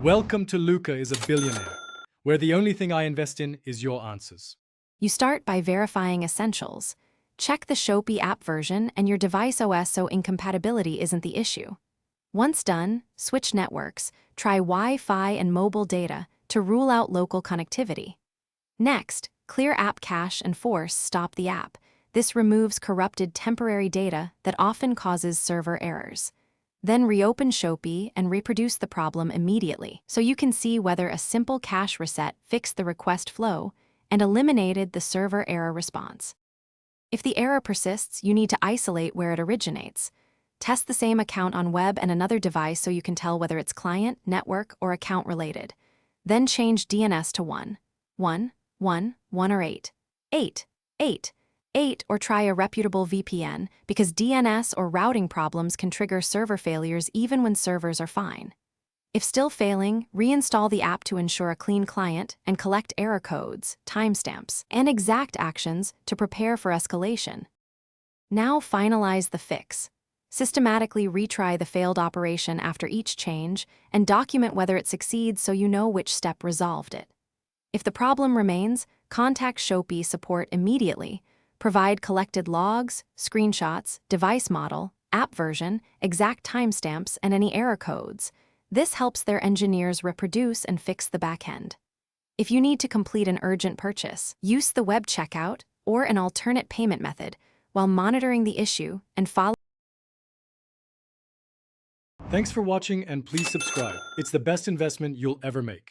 Welcome to Luca is a Billionaire, where the only thing I invest in is your answers. You start by verifying essentials. Check the Shopee app version and your device OS so incompatibility isn't the issue. Once done, switch networks, try Wi-Fi and mobile data to rule out local connectivity. Next, clear app cache and force stop the app. This removes corrupted temporary data that often causes server errors. Then reopen Shopee and reproduce the problem immediately so you can see whether a simple cache reset fixed the request flow and eliminated the server error response. If the error persists, you need to isolate where it originates. Test the same account on web and another device so you can tell whether it's client, network, or account related. Then change DNS to 1, 1, 1, 1 or 8, 8, 8, 8, or try a reputable VPN because DNS or routing problems can trigger server failures even when servers are fine. If still failing, reinstall the app to ensure a clean client and collect error codes, timestamps, and exact actions to prepare for escalation. Now finalize the fix. Systematically retry the failed operation after each change and document whether it succeeds so you know which step resolved it. If the problem remains, contact Shopee support immediately. Provide collected logs, screenshots, device model, app version, exact timestamps, and any error codes. This helps their engineers reproduce and fix the backend. If you need to complete an urgent purchase, use the web checkout or an alternate payment method while monitoring the issue and follow. Thanks for watching and please subscribe. It's the best investment you'll ever make.